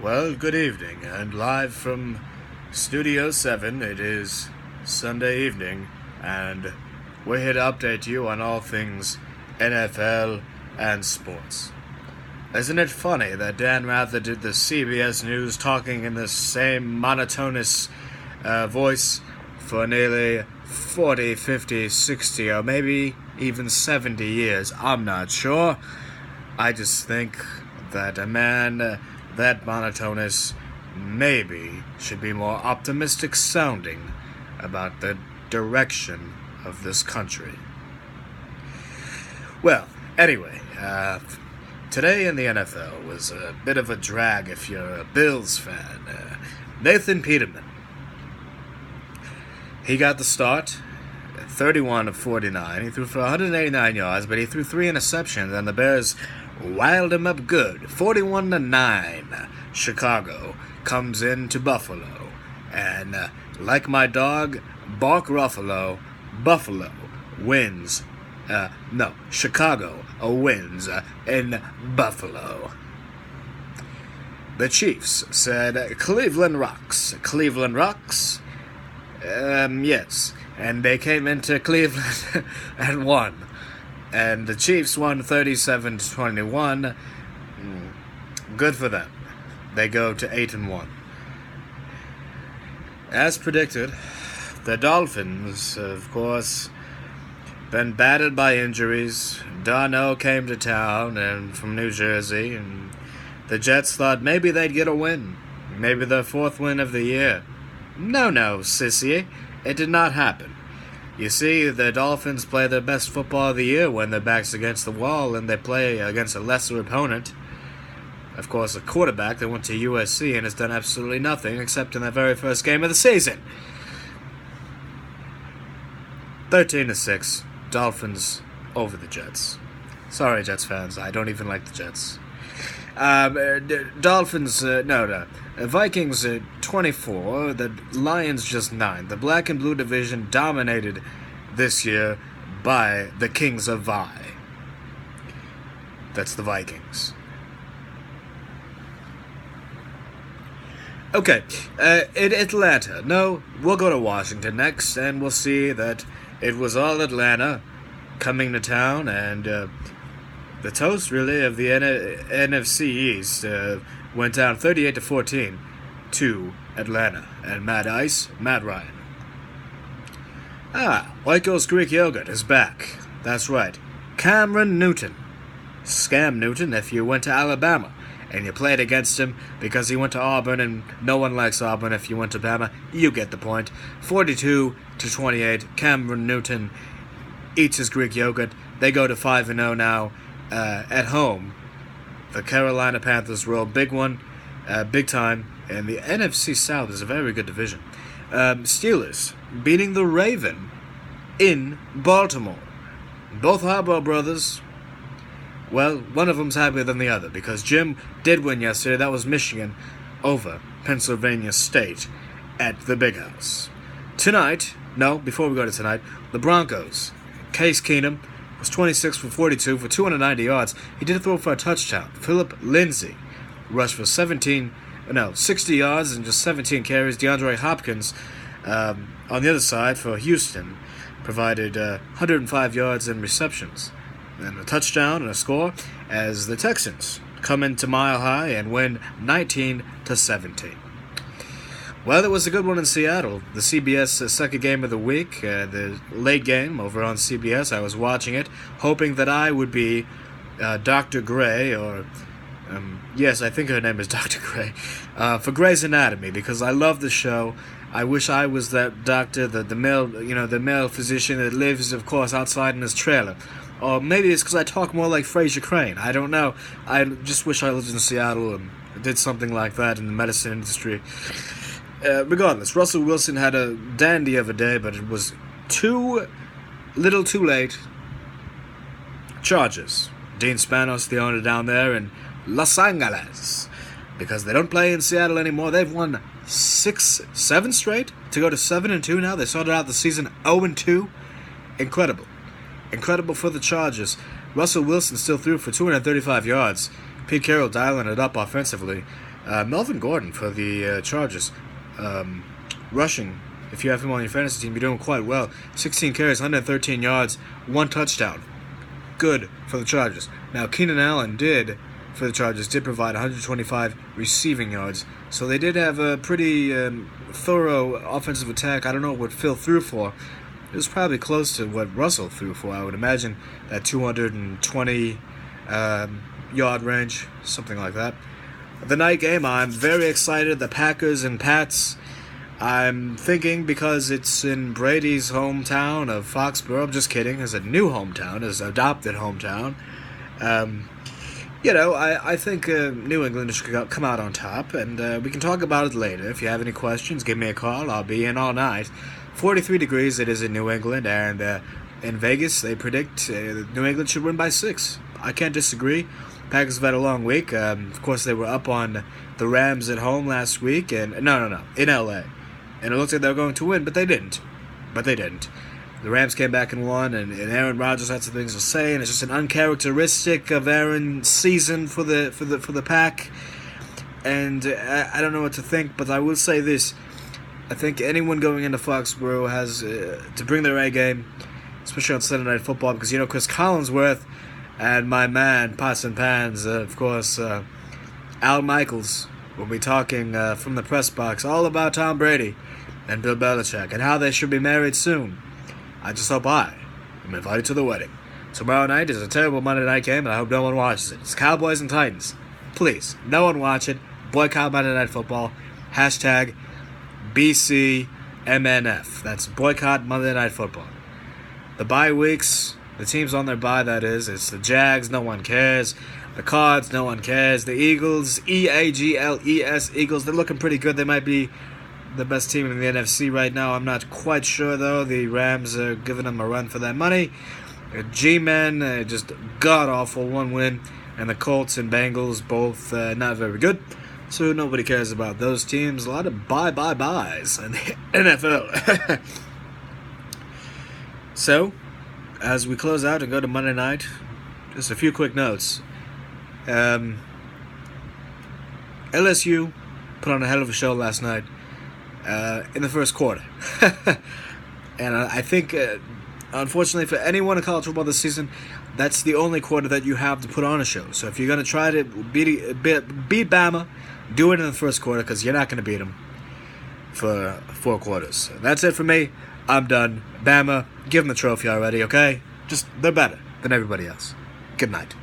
Well, good evening, and live from Studio 7, it is Sunday evening, and we're here to update you on all things NFL and sports. Isn't it funny that Dan Rather did the CBS News talking in the same monotonous voice for nearly 40, 50, 60, or maybe even 70 years? I'm not sure. I just think that a man that monotonous maybe should be more optimistic sounding about the direction of this country. Well, anyway, today in the NFL was a bit of a drag if you're a Bills fan. Nathan Peterman. He got the start, 31 of 49. He threw for 189 yards, but he threw 3 interceptions, and the Bears riled him up good. 41-9. Chicago comes into Buffalo. And like my dog, Bark Ruffalo, Buffalo wins. Chicago wins in Buffalo. The Chiefs said, Cleveland rocks. Cleveland rocks? Yes. And they came into Cleveland and won. And the Chiefs won 37-21. Good for them. They go to 8-1. As predicted, the Dolphins, of course, been battered by injuries. Darno came to town and from New Jersey, and the Jets thought maybe they'd get a win. Maybe their 4th win of the year. No, sissy. It did not happen. You see, the Dolphins play their best football of the year when their back's against the wall and they play against a lesser opponent. Of course, a quarterback that went to USC and has done absolutely nothing except in their very first game of the season. 13-6, Dolphins over the Jets. Sorry, Jets fans, I don't even like the Jets. Vikings 24, the Lions just 9. The black and blue division dominated this year by the Kings of Vi. That's the Vikings. Okay, in Atlanta. No, we'll go to Washington next, and we'll see that it was all Atlanta coming to town, and the toast, really, of the NFC East went down 38-14 to Atlanta. And Matt Ryan. White Girl's Greek Yogurt is back. That's right. Cameron Newton. Scam Newton if you went to Alabama and you played against him because he went to Auburn, and no one likes Auburn if you went to Bama. You get the point. 42-28. Cameron Newton eats his Greek yogurt. They go to 5-0 now. At home, the Carolina Panthers roll big one, big time, and the NFC South is a very good division. Steelers beating the Raven in Baltimore. Both Harbaugh brothers, well, one of them's happier than the other because Jim did win yesterday. That was Michigan over Pennsylvania State at the Big House. Before we go to tonight, the Broncos. Case Keenum was 26 for 42 for 290 yards. He did throw for a touchdown. Philip Lindsay rushed for 60 yards and just 17 carries. DeAndre Hopkins, on the other side for Houston, provided 105 yards and receptions. And a touchdown and a score as the Texans come into Mile High and win 19-17. Well, it was a good one in Seattle. The CBS second game of the week, the late game over on CBS. I was watching it, hoping that I would be Dr. Gray, or yes, I think her name is Dr. Gray, for Grey's Anatomy, because I love the show. I wish I was that doctor, the male physician that lives, of course, outside in his trailer. Or maybe it's because I talk more like Fraser Crane. I don't know. I just wish I lived in Seattle and did something like that in the medicine industry. Regardless, Russell Wilson had a dandy of a day, but it was too late. Chargers. Dean Spanos, the owner down there in Los Angeles. Because they don't play in Seattle anymore. They've won 7 straight to go to 7-2 now. They started out the season 0-2. Incredible. Incredible for the Chargers. Russell Wilson still threw for 235 yards. Pete Carroll dialing it up offensively. Melvin Gordon for the Chargers. Rushing, if you have him on your fantasy team, you're doing quite well. 16 carries, 113 yards, 1 touchdown. Good for the Chargers. Now, Keenan Allen did provide 125 receiving yards. So they did have a pretty thorough offensive attack. I don't know what Phil threw for. It was probably close to what Russell threw for. I would imagine that 220 yard range, something like that. The night game, I'm very excited. The Packers and Pats. I'm thinking because it's in Brady's hometown of Foxborough. I'm just kidding. His new hometown, his adopted hometown. I think New England should come out on top, and we can talk about it later. If you have any questions, give me a call. I'll be in all night. 43 degrees it is in New England, and in Vegas, they predict New England should win by 6. I can't disagree. Packers have had a long week. Of course, they were up on the Rams at home last week, and in L.A., and it looked like they were going to win, but they didn't. The Rams came back and won, and Aaron Rodgers had some things to say, and it's just an uncharacteristic of Aaron's season for the Pack. And I don't know what to think, but I will say this: I think anyone going into Foxborough has to bring their A game, especially on Sunday Night Football, because Chris Collinsworth and my man Pots and Pans, of course, Al Michaels will be talking from the press box all about Tom Brady and Bill Belichick and how they should be married soon. I just hope I am invited to the wedding. Tomorrow night is a terrible Monday night game, and I hope no one watches it. It's Cowboys and Titans. Please, no one watch it. Boycott Monday Night Football. Hashtag BCMNF. That's Boycott Monday Night Football. The bye weeks, the teams on their bye, that is. It's the Jags, no one cares. The Cards, no one cares. The Eagles, Eagles, Eagles, they're looking pretty good. They might be the best team in the NFC right now. I'm not quite sure, though. The Rams are giving them a run for their money. G-Men, just god-awful, 1 win. And the Colts and Bengals, both not very good. So nobody cares about those teams. A lot of buys in the NFL. So, as we close out and go to Monday night, just a few quick notes. LSU put on a hell of a show last night. In the first quarter. And I think, unfortunately for anyone in college football this season, that's the only quarter that you have to put on a show. So if you're going to try to beat Bama, do it in the first quarter, because you're not going to beat them for 4 quarters. That's it for me. I'm done. Bama, give them the trophy already, okay? They're better than everybody else. Good night.